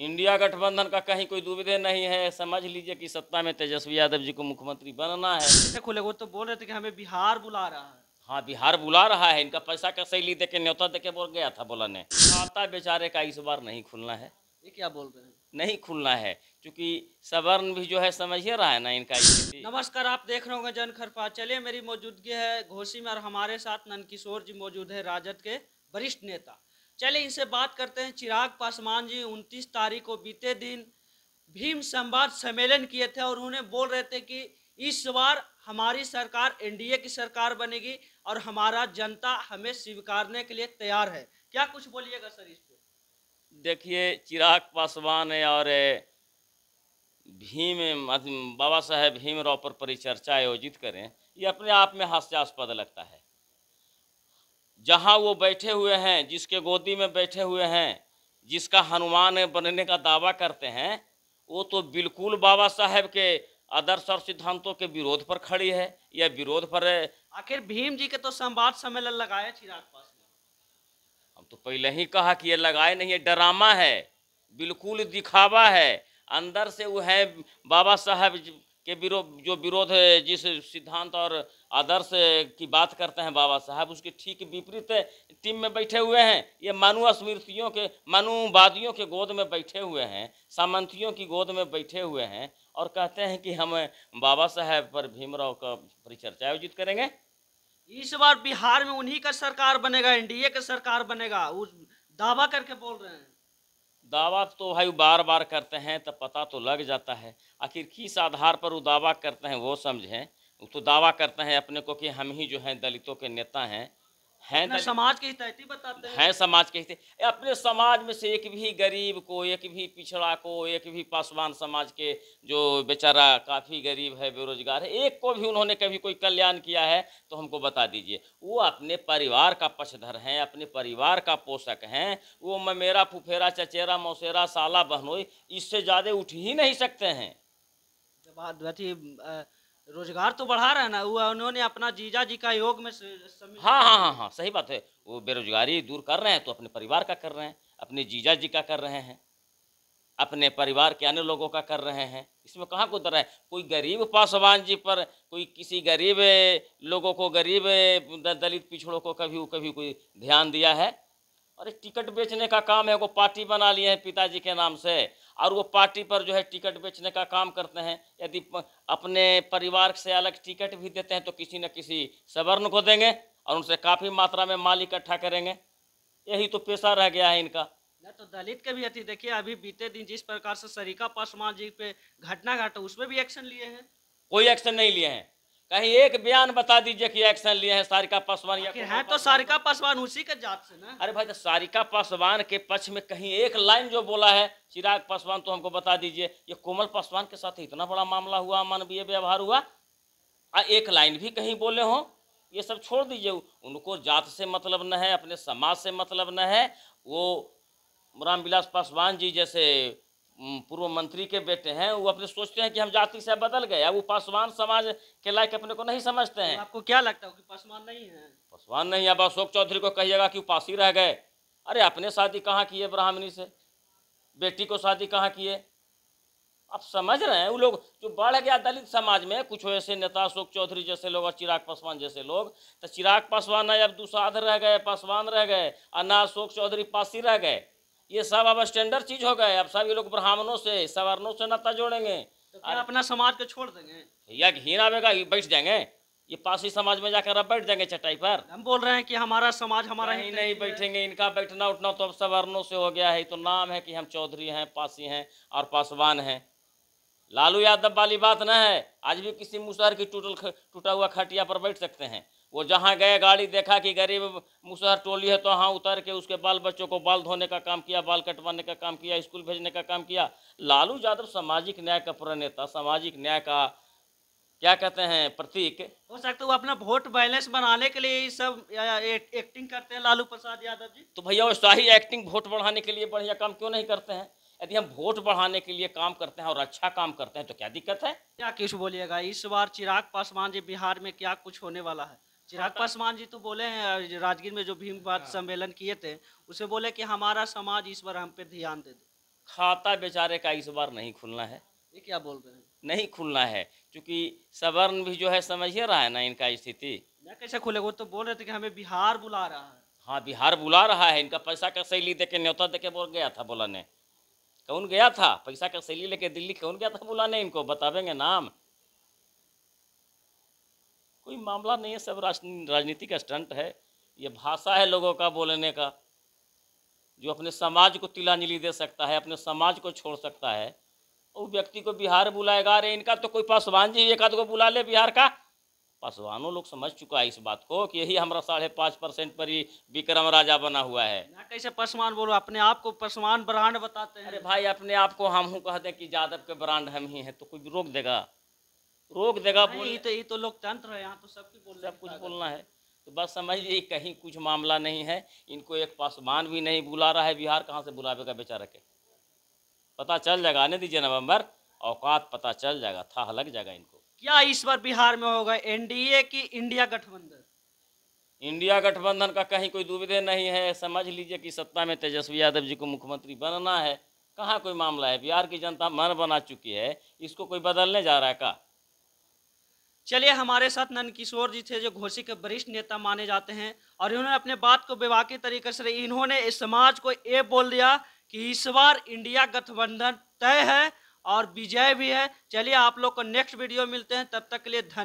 India गठबंधन का कहीं कोई दुविधा नहीं है। समझ लीजिए कि सत्ता में तेजस्वी यादव जी को मुख्यमंत्री बनना है। कैसे खुले? वो तो बोल रहे थे कि हमें बिहार बुला रहा है। हाँ, बिहार बुला रहा है। इनका पैसा का सैली दे के न्योता दे के बोल गया था बोलने। खाता बेचारे का इस बार नहीं खुलना है। ये क्या बोल रहे हैं? नहीं खुलना है क्योंकि सवर्ण भी जो है समझिए रहा है ना इनका स्थिति। नमस्कार, आप देख रहे होंगे जन खरपा। चलिए, मेरी मौजूदगी है घोसी में और हमारे साथ नंदकिशोर जी मौजूद है, राजद के वरिष्ठ नेता। चलिए इनसे बात करते हैं। चिराग पासवान जी 29 तारीख को बीते दिन भीम संवाद सम्मेलन किए थे और उन्हें बोल रहे थे कि इस बार हमारी सरकार एनडीए की सरकार बनेगी और हमारा जनता हमें स्वीकारने के लिए तैयार है। क्या कुछ बोलिएगा सर इस पे? देखिए, चिराग पासवान और बाबा साहेब भीमराव पर परिचर्चा आयोजित करें, ये अपने आप में हास्यास्पद लगता है। जहाँ वो बैठे हुए हैं, जिसके गोदी में बैठे हुए हैं, जिसका हनुमान बनने का दावा करते हैं, वो तो बिल्कुल बाबा साहेब के आदर्श और सिद्धांतों के विरोध पर खड़ी है या विरोध पर। आखिर भीम जी के तो संवाद सम्मेलन लगाया चिराग पासवान। हम तो पहले ही कहा कि ये लगाए नहीं, ये ड्रामा है, बिल्कुल दिखावा है। अंदर से वो है बाबा साहब के विरोध है, जिस सिद्धांत और आदर्श की बात करते हैं बाबा साहब, उसके ठीक विपरीत टीम में बैठे हुए हैं। ये मनुवादियों के गोद में बैठे हुए हैं, सामंतियों की गोद में बैठे हुए हैं और कहते हैं कि हम बाबा साहब पर भीमराव का परिचर्चा आयोजित करेंगे। इस बार बिहार में उन्हीं का सरकार बनेगा, एनडीए का सरकार बनेगा, उस दावा करके बोल रहे हैं। दावा तो भाई बार बार करते हैं तब पता तो लग जाता है, आखिर किस आधार पर वो दावा करते हैं वो समझें। वो तो दावा करते हैं अपने को कि हम ही जो हैं दलितों के नेता हैं अपने समाज की हितैषी बताते हैं। हैं समाज के हित। अपने समाज में से एक भी गरीब को, एक भी पिछड़ा को, एक भी पासवान समाज के जो बेचारा काफ़ी गरीब है, बेरोजगार है, एक को भी उन्होंने कभी कोई कल्याण किया है तो हमको बता दीजिए। वो अपने परिवार का पक्षधर हैं, अपने परिवार का पोषक हैं। वो मेरा फुफेरा, चचेरा, मौसेरा, साला, बहनोई, इससे ज़्यादा उठ ही नहीं सकते हैं। जब रोजगार तो बढ़ा रहा है ना, वो उन्होंने अपना जीजा जी का योग में हाँ हाँ हाँ हाँ, सही बात है। वो बेरोजगारी दूर कर रहे हैं तो अपने परिवार का कर रहे हैं, अपने जीजा जी का कर रहे हैं, अपने परिवार के अन्य लोगों का कर रहे हैं। इसमें कहाँ को डर है? कोई गरीब पासवान जी पर, कोई किसी गरीब लोगों को, गरीब दलित पिछड़ों को कभी कोई ध्यान दिया है? अरे टिकट बेचने का काम है, वो पार्टी बना लिए हैं पिताजी के नाम से और वो पार्टी पर जो है टिकट बेचने का काम करते हैं। यदि अपने परिवार से अलग टिकट भी देते हैं तो किसी न किसी सवर्ण को देंगे और उनसे काफ़ी मात्रा में माल इकट्ठा करेंगे। यही तो पेशा रह गया है इनका। न तो दलित के भी अति देखिए, अभी बीते दिन जिस प्रकार से सरिका पासवान जी पे घटना घटा, उसमें भी एक्शन लिए हैं। कोई एक्शन नहीं लिए हैं। कहीं एक बयान बता दीजिए कि एक्शन लिए हैं सारिका पासवान या है तो सारिका पासवान उसी के जात से ना। अरे भाई, तो सारिका पासवान के पक्ष में कहीं एक लाइन जो बोला है चिराग पासवान तो हमको बता दीजिए। ये कोमल पासवान के साथ इतना बड़ा मामला हुआ, अमानवीय व्यवहार हुआ, एक लाइन भी कहीं बोले हो? ये सब छोड़ दीजिए। उनको जात से मतलब न है, अपने समाज से मतलब न है। वो रामविलास पासवान जी जैसे पूर्व मंत्री के बेटे हैं, वो अपने सोचते हैं कि हम जाति से बदल गए। अब वो पासवान समाज के लायक अपने को नहीं समझते हैं। तो आपको क्या लगता है कि पासवान नहीं है? पासवान नहीं। अब अशोक चौधरी को कहिएगा कि उपासी रह गए। अरे अपने शादी कहाँ किए ब्राह्मणी से? बेटी को शादी कहाँ किए? आप समझ रहे हैं? वो लोग जो बढ़ गया दलित समाज में, कुछ ऐसे नेता अशोक चौधरी जैसे लोग और चिराग पासवान जैसे लोग, तो चिराग पासवान ना अब दुसाध रह गए, पासवान रह गए, और ना अशोक चौधरी पासी रह गए। ये सब अब स्टैंडर्ड चीज हो गए। अब सब ये लोग ब्राह्मणों से, सवर्णों से नाता जोड़ेंगे। तो क्या अपना समाज को छोड़ देंगे? या घिन आवेगा, बैठ जाएंगे ये पासी समाज में जाकर अब बैठ जाएंगे चटाई पर। हम बोल रहे हैं कि हमारा समाज हमारा ही नहीं बैठेंगे। इनका बैठना उठना तो अब सवर्णों से हो गया है। तो नाम है कि हम चौधरी हैं, पासी हैं और पासवान हैं। लालू यादव वाली बात न है। आज भी किसी मुसहर की टूटा हुआ खटिया पर बैठ सकते हैं। वो जहाँ गए, गाड़ी देखा कि गरीब मुसहर टोली है तो वहाँ उतर के उसके बाल बच्चों को बाल धोने का काम किया, बाल कटवाने का काम किया, स्कूल भेजने का काम किया। लालू यादव सामाजिक न्याय का प्रणेता, सामाजिक न्याय का क्या कहते हैं, प्रतीक। हो सकता है वो अपना वोट बैलेंस बनाने के लिए ये सब एक्टिंग करते हैं लालू प्रसाद यादव जी। तो भैया वो शाही एक्टिंग वोट बढ़ाने के लिए बढ़िया काम क्यों नहीं करते हैं? यदि हम वोट बढ़ाने के लिए काम करते हैं और अच्छा काम करते हैं तो क्या दिक्कत है? क्या कुछ बोलिएगा इस बार चिराग पासवान जी बिहार में क्या कुछ होने वाला है? चिराग पासवान जी तो बोले हैं राजगीर में जो भीम बात सम्मेलन किए थे, उसे बोले कि हमारा समाज इस बार हम पे ध्यान दे दे। खाता बेचारे का इस बार नहीं खुलना है, ये क्या बोल रहे हैं? नहीं खुलना है, क्योंकि सवर्ण भी जो है समझ ही रहा है ना इनका स्थिति। मैं कैसे खुले? वो तो बोल रहे थे कि हमें बिहार बुला रहा है। हाँ, बिहार बुला रहा है, इनका पैसा का सैली दे के न्योता दे के बोल गया था बुलाने। कौन गया था पैसा का सैली लेके दिल्ली? कौन गया था बुलाने इनको? बतावेंगे नाम? कोई मामला नहीं है, सब राजनीति का स्टंट है। ये भाषा है लोगों का बोलने का, जो अपने समाज को तिलांजलि दे सकता है, अपने समाज को छोड़ सकता है, वो व्यक्ति को बिहार बुलाएगा। अरे इनका तो कोई पासवान जी एक आध को बुला ले बिहार का। पासवानों लोग समझ चुका है इस बात को कि यही हमारा 5.5% पर ही विक्रम राजा बना हुआ है। मैं कैसे पासवान बोलूं? अपने आप को पासवान ब्रांड बताते हैं। अरे भाई, अपने आप को हम कह दें कि यादव के ब्रांड हम ही हैं तो कोई रोक देगा? रोक देगा? नहीं, ये तो लोकतंत्र है, यहाँ तो सबकी बोलने सब की कुछ ताकत बोलना है। तो बस समझ लीजिए कहीं कुछ मामला नहीं है। इनको एक पासवान भी नहीं बुला रहा है बिहार, कहाँ से बुलावेगा बेचारा के? पता चल जाएगा, आने दीजिए नवंबर, औकात पता चल जाएगा, था लग जाएगा इनको। क्या इस बार बिहार में होगा, एनडीए की इंडिया गठबंधन? इंडिया गठबंधन का कहीं कोई दुविधा नहीं है। समझ लीजिए कि सत्ता में तेजस्वी यादव जी को मुख्यमंत्री बनना है। कहाँ कोई मामला है? बिहार की जनता मन बना चुकी है, इसको कोई बदलने जा रहा है का? चलिए, हमारे साथ नंदकिशोर जी थे, जो घोसी के वरिष्ठ नेता माने जाते हैं, और इन्होंने अपने बात को बेबाकी तरीके से, इन्होंने इस समाज को ये बोल दिया कि इस बार इंडिया गठबंधन तय है और विजय भी है। चलिए, आप लोग को नेक्स्ट वीडियो मिलते हैं, तब तक के लिए धन्यवाद।